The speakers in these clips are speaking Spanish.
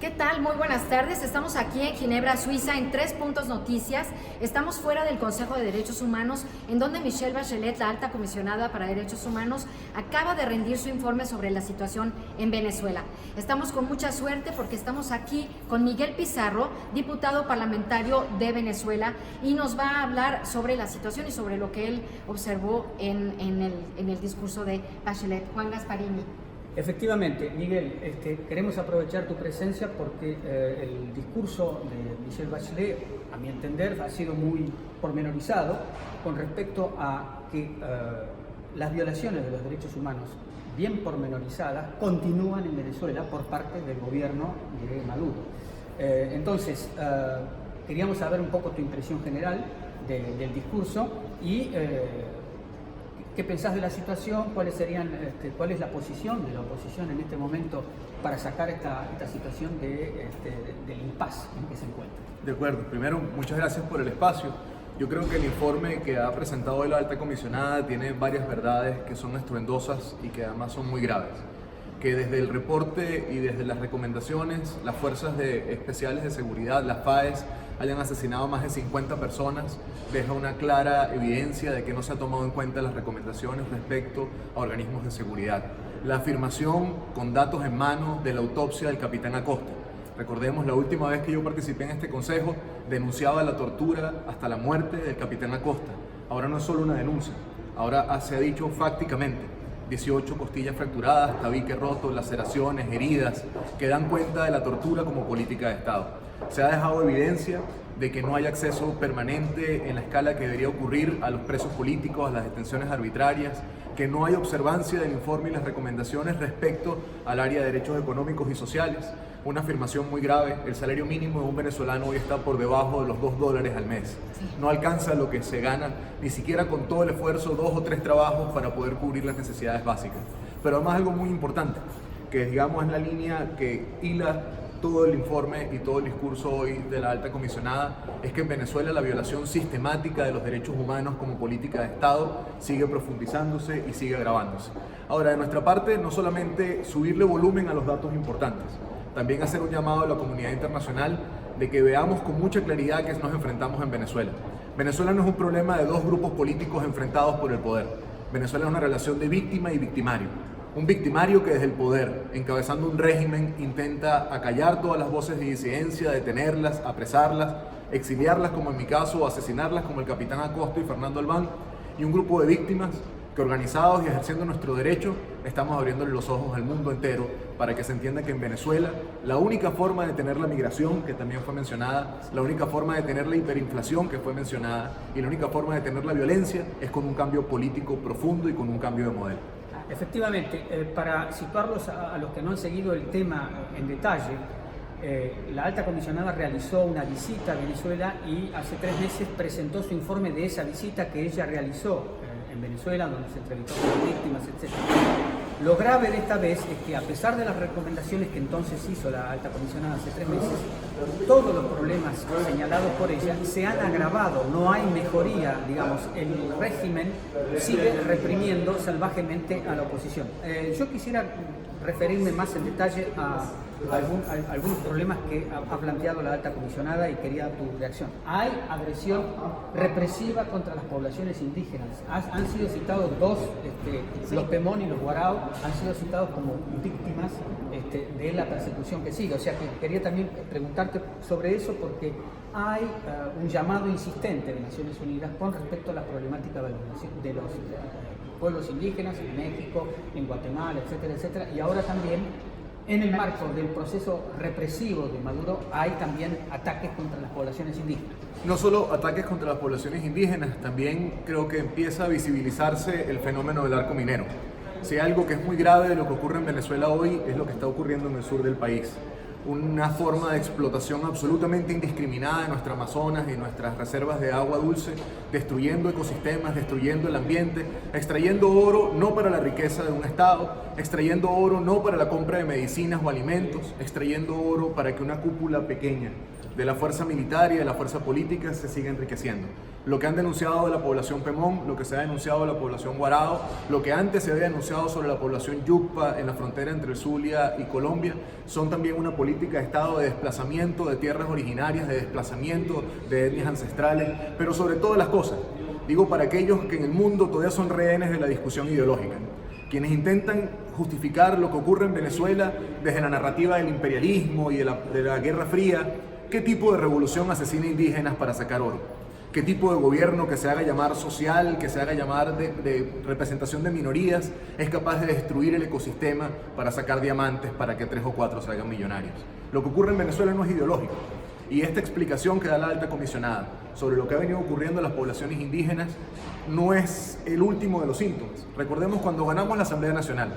¿Qué tal? Muy buenas tardes. Estamos aquí en Ginebra, Suiza, en 3 Puntos Noticias. Estamos fuera del Consejo de Derechos Humanos, en donde Michelle Bachelet, la alta comisionada para Derechos Humanos, acaba de rendir su informe sobre la situación en Venezuela. Estamos con mucha suerte porque estamos aquí con Miguel Pizarro, diputado parlamentario de Venezuela, y nos va a hablar sobre la situación y sobre lo que él observó en el discurso de Bachelet. Juan Gasparini. Efectivamente, Miguel, queremos aprovechar tu presencia porque el discurso de Michelle Bachelet, a mi entender, ha sido muy pormenorizado con respecto a que las violaciones de los derechos humanos, bien pormenorizadas, continúan en Venezuela por parte del gobierno de Maduro. Entonces, queríamos saber un poco tu impresión general del discurso y ¿qué pensás de la situación? ¿Cuál es la posición de la oposición en este momento para sacar esta situación del impasse en que se encuentra? De acuerdo. Primero, muchas gracias por el espacio. Yo creo que el informe que ha presentado hoy la alta comisionada tiene varias verdades que son estruendosas y que además son muy graves. Que desde el reporte y desde las recomendaciones, las fuerzas especiales de seguridad, las FAES, hayan asesinado a más de 50 personas, deja una clara evidencia de que no se ha tomado en cuenta las recomendaciones respecto a organismos de seguridad. La afirmación con datos en mano de la autopsia del capitán Acosta. Recordemos, la última vez que yo participé en este consejo, denunciaba la tortura hasta la muerte del capitán Acosta. Ahora no es solo una denuncia, ahora se ha dicho fácticamente 18 costillas fracturadas, tabique roto, laceraciones, heridas, que dan cuenta de la tortura como política de Estado. Se ha dejado evidencia de que no hay acceso permanente en la escala que debería ocurrir a los presos políticos, a las detenciones arbitrarias, que no hay observancia del informe y las recomendaciones respecto al área de derechos económicos y sociales. Una afirmación muy grave: el salario mínimo de un venezolano hoy está por debajo de los $2 al mes. No alcanza lo que se gana, ni siquiera con todo el esfuerzo, 2 o 3 trabajos para poder cubrir las necesidades básicas. Pero además algo muy importante, que digamos es la línea que hila todo el informe y todo el discurso hoy de la alta comisionada, es que en Venezuela la violación sistemática de los derechos humanos como política de Estado sigue profundizándose y sigue agravándose. Ahora, de nuestra parte, no solamente subirle volumen a los datos importantes, también hacer un llamado a la comunidad internacional de que veamos con mucha claridad que nos enfrentamos en Venezuela. Venezuela no es un problema de 2 grupos políticos enfrentados por el poder. Venezuela es una relación de víctima y victimario. Un victimario que desde el poder, encabezando un régimen, intenta acallar todas las voces de disidencia, detenerlas, apresarlas, exiliarlas como en mi caso, o asesinarlas como el capitán Acosta y Fernando Albán, y un grupo de víctimas que, organizados y ejerciendo nuestro derecho, estamos abriéndole los ojos al mundo entero para que se entienda que en Venezuela la única forma de detener la migración, que también fue mencionada, la única forma de detener la hiperinflación, que fue mencionada, y la única forma de detener la violencia es con un cambio político profundo y con un cambio de modelo. Efectivamente, para situarlos a los que no han seguido el tema en detalle, la alta comisionada realizó una visita a Venezuela y hace 3 meses presentó su informe de esa visita que ella realizó en Venezuela, donde se entrevistó con las víctimas, etc. Lo grave de esta vez es que, a pesar de las recomendaciones que entonces hizo la alta comisionada hace 3 meses, todos los problemas señalados por ella se han agravado, no hay mejoría, digamos, el régimen sigue reprimiendo salvajemente a la oposición. Yo quisiera referirme más en detalle a algunos problemas que ha planteado la alta comisionada y quería tu reacción. Hay agresión represiva contra las poblaciones indígenas. Han sido citados 2, los Pemón y los Guarao, han sido citados como víctimas de la persecución que sigue. O sea que quería también preguntarte sobre eso porque hay un llamado insistente de Naciones Unidas con respecto a la problemática de los pueblos indígenas en México, en Guatemala, etcétera, etcétera, y ahora también en el marco del proceso represivo de Maduro hay también ataques contra las poblaciones indígenas. No solo ataques contra las poblaciones indígenas, también creo que empieza a visibilizarse el fenómeno del arco minero. Si hay algo que es muy grave de lo que ocurre en Venezuela hoy, es lo que está ocurriendo en el sur del país. Una forma de explotación absolutamente indiscriminada de nuestras Amazonas y nuestras reservas de agua dulce, destruyendo ecosistemas, destruyendo el ambiente, extrayendo oro no para la riqueza de un estado, extrayendo oro no para la compra de medicinas o alimentos, extrayendo oro para que una cúpula pequeña de la fuerza militar y de la fuerza política se sigue enriqueciendo. Lo que han denunciado de la población Pemón, lo que se ha denunciado de la población Guarao, lo que antes se había denunciado sobre la población Yucpa en la frontera entre Zulia y Colombia, son también una política de Estado de desplazamiento de tierras originarias, de desplazamiento de etnias ancestrales, pero sobre todas las cosas, digo para aquellos que en el mundo todavía son rehenes de la discusión ideológica, quienes intentan justificar lo que ocurre en Venezuela desde la narrativa del imperialismo y de la Guerra Fría. ¿Qué tipo de revolución asesina indígenas para sacar oro? ¿Qué tipo de gobierno que se haga llamar social, que se haga llamar de representación de minorías, es capaz de destruir el ecosistema para sacar diamantes para que 3 o 4 se hagan millonarios? Lo que ocurre en Venezuela no es ideológico. Y esta explicación que da la alta comisionada sobre lo que ha venido ocurriendo en las poblaciones indígenas no es el último de los síntomas. Recordemos cuando ganamos la Asamblea Nacional,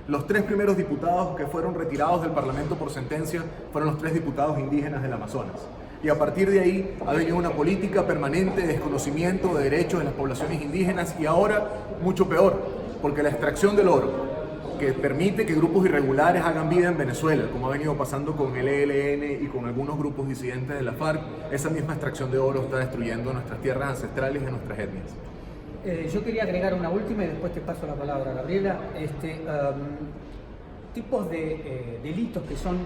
los 3 primeros diputados que fueron retirados del Parlamento por sentencia fueron los 3 diputados indígenas del Amazonas. Y a partir de ahí ha venido una política permanente de desconocimiento de derechos de las poblaciones indígenas y ahora mucho peor, porque la extracción del oro, que permite que grupos irregulares hagan vida en Venezuela, como ha venido pasando con el ELN y con algunos grupos disidentes de la FARC, esa misma extracción de oro está destruyendo nuestras tierras ancestrales y nuestras etnias. Yo quería agregar una última y después te paso la palabra a Gabriela. Tipos de delitos que son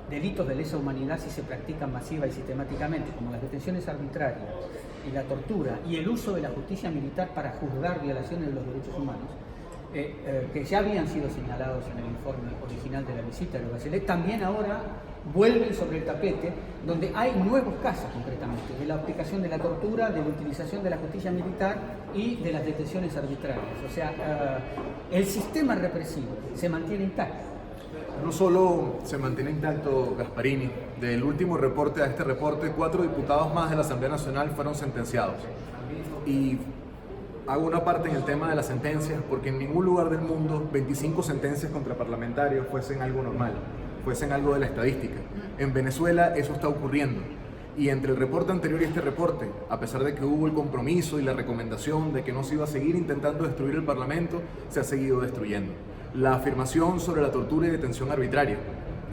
delitos de lesa humanidad si se practican masiva y sistemáticamente, como las detenciones arbitrarias y la tortura y el uso de la justicia militar para juzgar violaciones de los derechos humanos, que ya habían sido señalados en el informe original de la visita de Bachelet, también ahora vuelven sobre el tapete, donde hay nuevos casos concretamente, de la aplicación de la tortura, de la utilización de la justicia militar y de las detenciones arbitrarias. O sea, el sistema represivo se mantiene intacto. No solo se mantiene intacto, Gasparini, del último reporte a este reporte, 4 diputados más de la Asamblea Nacional fueron sentenciados. Y hago una parte en el tema de las sentencias, porque en ningún lugar del mundo 25 sentencias contra parlamentarios fuesen algo normal, fuesen algo de la estadística. En Venezuela eso está ocurriendo. Y entre el reporte anterior y este reporte, a pesar de que hubo el compromiso y la recomendación de que no se iba a seguir intentando destruir el Parlamento, se ha seguido destruyendo. La afirmación sobre la tortura y detención arbitraria.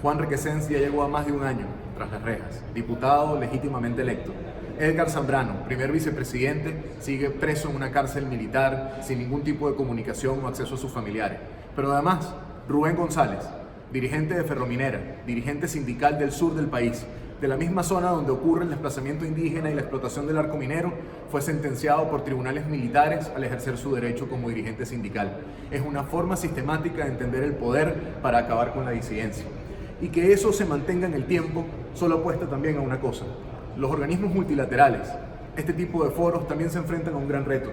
Juan Requesens ya llegó a más de un año tras las rejas, diputado legítimamente electo. Edgar Zambrano, primer vicepresidente, sigue preso en una cárcel militar sin ningún tipo de comunicación o acceso a sus familiares. Pero además, Rubén González, dirigente de Ferrominera, dirigente sindical del sur del país, de la misma zona donde ocurre el desplazamiento indígena y la explotación del arco minero, fue sentenciado por tribunales militares al ejercer su derecho como dirigente sindical. Es una forma sistemática de entender el poder para acabar con la disidencia. Y que eso se mantenga en el tiempo solo apuesta también a una cosa. Los organismos multilaterales, este tipo de foros también se enfrentan a un gran reto.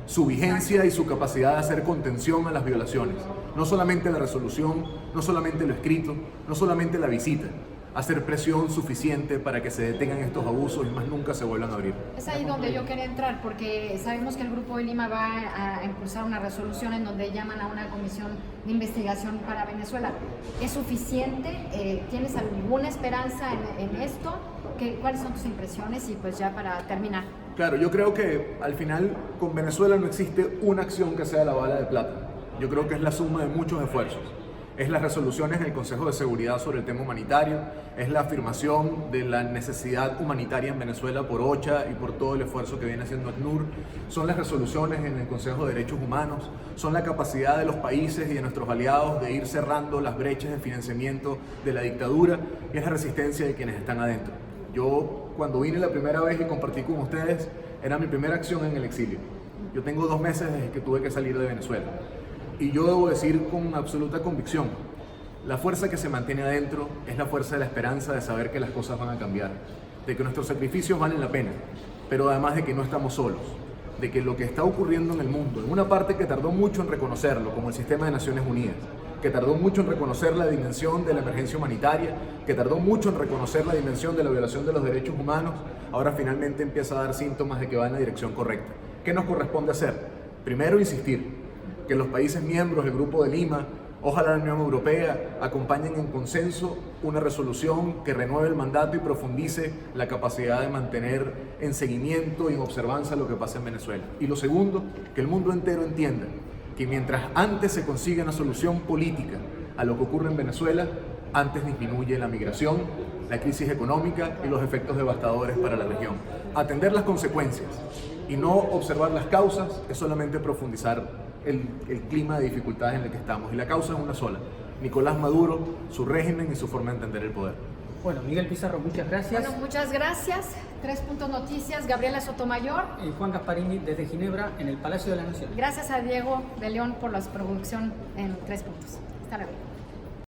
Su vigencia y su capacidad de hacer contención a las violaciones. No solamente la resolución, no solamente lo escrito, no solamente la visita. Hacer presión suficiente para que se detengan estos abusos y más nunca se vuelvan a abrir. Es ahí donde yo quería entrar, porque sabemos que el Grupo de Lima va a impulsar una resolución en donde llaman a una comisión de investigación para Venezuela. ¿Es suficiente? ¿Tienes alguna esperanza en esto? ¿Cuáles son tus impresiones? Y pues ya para terminar. Claro, yo creo que al final con Venezuela no existe una acción que sea la bala de plata. Yo creo que es la suma de muchos esfuerzos. Es las resoluciones en el Consejo de Seguridad sobre el tema humanitario, es la afirmación de la necesidad humanitaria en Venezuela por OCHA y por todo el esfuerzo que viene haciendo ACNUR, son las resoluciones en el Consejo de Derechos Humanos, son la capacidad de los países y de nuestros aliados de ir cerrando las brechas de financiamiento de la dictadura y es la resistencia de quienes están adentro. Yo cuando vine la primera vez y compartí con ustedes, era mi primera acción en el exilio. Yo tengo 2 meses desde que tuve que salir de Venezuela. Y yo debo decir con absoluta convicción, la fuerza que se mantiene adentro es la fuerza de la esperanza de saber que las cosas van a cambiar, de que nuestros sacrificios valen la pena, pero además de que no estamos solos, de que lo que está ocurriendo en el mundo, en una parte que tardó mucho en reconocerlo, como el sistema de Naciones Unidas, que tardó mucho en reconocer la dimensión de la emergencia humanitaria, que tardó mucho en reconocer la dimensión de la violación de los derechos humanos, ahora finalmente empieza a dar síntomas de que va en la dirección correcta. ¿Qué nos corresponde hacer? Primero, insistir. Que los países miembros del Grupo de Lima, ojalá la Unión Europea, acompañen en consenso una resolución que renueve el mandato y profundice la capacidad de mantener en seguimiento y en observancia lo que pasa en Venezuela. Y lo segundo, que el mundo entero entienda que mientras antes se consiga una solución política a lo que ocurre en Venezuela, antes disminuye la migración, la crisis económica y los efectos devastadores para la región. Atender las consecuencias y no observar las causas es solamente profundizar el clima de dificultades en el que estamos. Y la causa es una sola: Nicolás Maduro, su régimen y su forma de entender el poder. Bueno, Miguel Pizarro, muchas gracias. Bueno, muchas gracias. 3 Puntos Noticias, Gabriela Sotomayor. Y Juan Gasparini desde Ginebra, en el Palacio de la Nación. Gracias a Diego de León por la producción en 3 Puntos. Hasta luego.